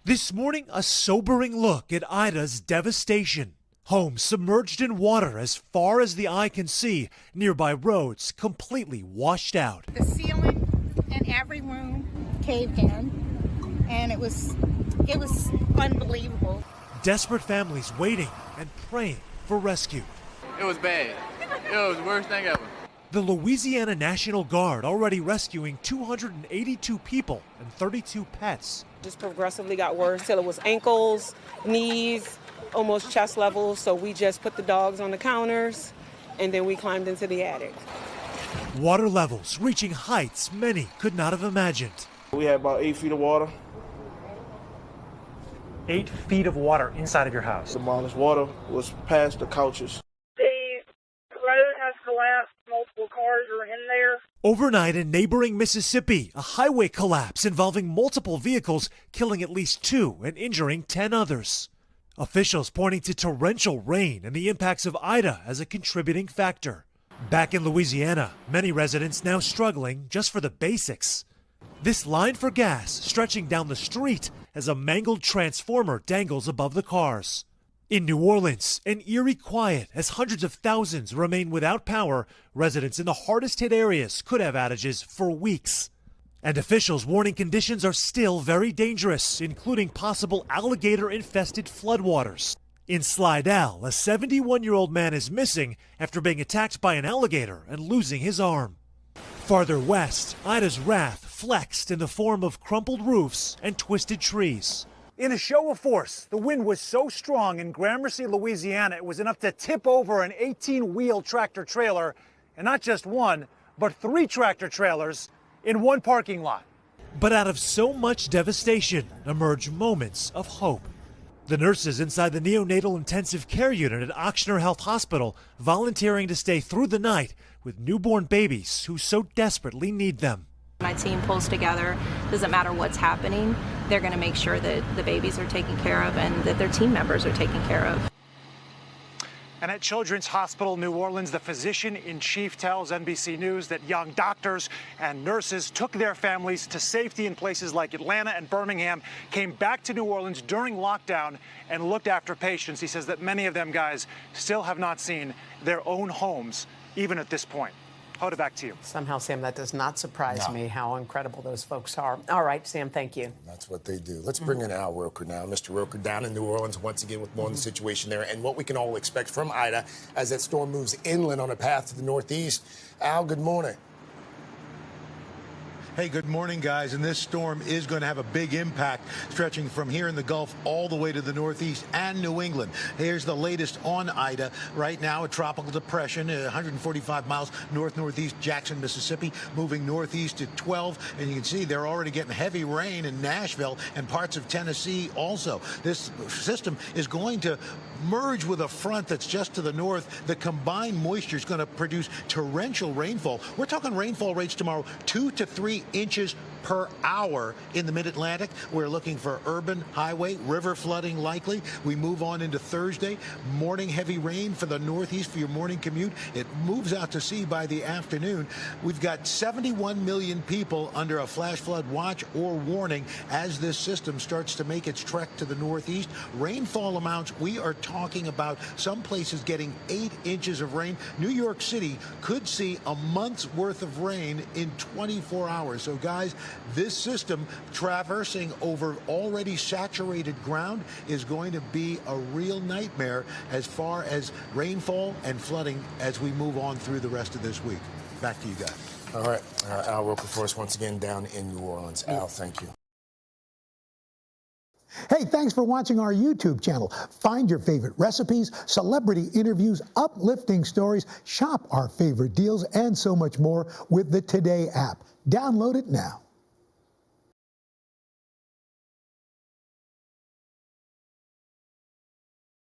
This morning, a sobering look at Ida's devastation. Homes submerged in water as far as the eye can see, nearby roads completely washed out. The ceiling in every room caved in, and it was unbelievable. Desperate families waiting and praying for rescue. It was bad. It was the worst thing ever. The Louisiana National Guard already rescuing 282 people and 32 pets. Just progressively got worse till it was ankles, knees, almost chest level. So we just put the dogs on the counters and then we climbed into the attic. Water levels reaching heights many could not have imagined. We had about 8 feet of water. 8 feet of water inside of your house. The demolished water was past the couches. The road has collapsed. Multiple cars are in there. Overnight in neighboring Mississippi, a highway collapse involving multiple vehicles, killing at least 2 and injuring 10 others. Officials pointing to torrential rain and the impacts of Ida as a contributing factor. Back in Louisiana, many residents now struggling just for the basics. This line for gas stretching down the street as a mangled transformer dangles above the cars. In New Orleans, an eerie quiet as hundreds of thousands remain without power. Residents in the hardest hit areas could have outages for weeks. And officials warning conditions are still very dangerous, including possible alligator-infested floodwaters. In Slidell, a 71-year-old man is missing after being attacked by an alligator and losing his arm. Farther west, Ida's wrath flexed in the form of crumpled roofs and twisted trees. In a show of force, the wind was so strong in Gramercy, Louisiana, it was enough to tip over an 18-wheel tractor trailer, and not just one, but 3 tractor trailers in one parking lot. But out of so much devastation emerge moments of hope. The nurses inside the neonatal intensive care unit at Ochsner Health Hospital volunteering to stay through the night with newborn babies who so desperately need them. My team pulls together. Doesn't matter what's happening, they're going to make sure that the babies are taken care of and that their team members are taken care of. And at Children's Hospital New Orleans, the physician-in-chief tells NBC News that young doctors and nurses took their families to safety in places like Atlanta and Birmingham, came back to New Orleans during lockdown and looked after patients. He says that many of them, guys, still have not seen their own homes, even at this point. Hoda, back to you. Somehow, Sam, that does not surprise me how incredible those folks are. All right, Sam, thank you. That's what they do. Let's bring in Al Roker now. Mr. Roker down in New Orleans once again with more on the situation there and what we can all expect from Ida as that storm moves inland on a path to the northeast. Al, good morning. Hey, good morning, guys. And this storm is going to have a big impact stretching from here in the Gulf all the way to the northeast and New England. Here's the latest on Ida. Right now, a tropical depression, 145 miles north-northeast Jackson, Mississippi, moving northeast at 12. And you can see they're already getting heavy rain in Nashville and parts of Tennessee also. This system is going to merge with a front that's just to the north. The combined moisture is going to produce torrential rainfall. We're talking rainfall rates tomorrow, 2 to 3 inches per hour in the mid-Atlantic. We're looking for urban, highway, river flooding likely. We move on into Thursday. Morning heavy rain for the northeast for your morning commute. It moves out to sea by the afternoon. We've got 71 million people under a flash flood watch or warning as this system starts to make its trek to the northeast. Rainfall amounts, we are talking about some places getting 8 inches of rain. New York City could see a month's worth of rain in 24 hours. So, guys, this system traversing over already saturated ground is going to be a real nightmare as far as rainfall and flooding as we move on through the rest of this week. Back to you guys. All right. Al Roker for us once again down in New Orleans. Al, thank you. Hey, thanks for watching our YouTube channel. Find your favorite recipes, celebrity interviews, uplifting stories, shop our favorite deals, and so much more with the Today app. Download it now.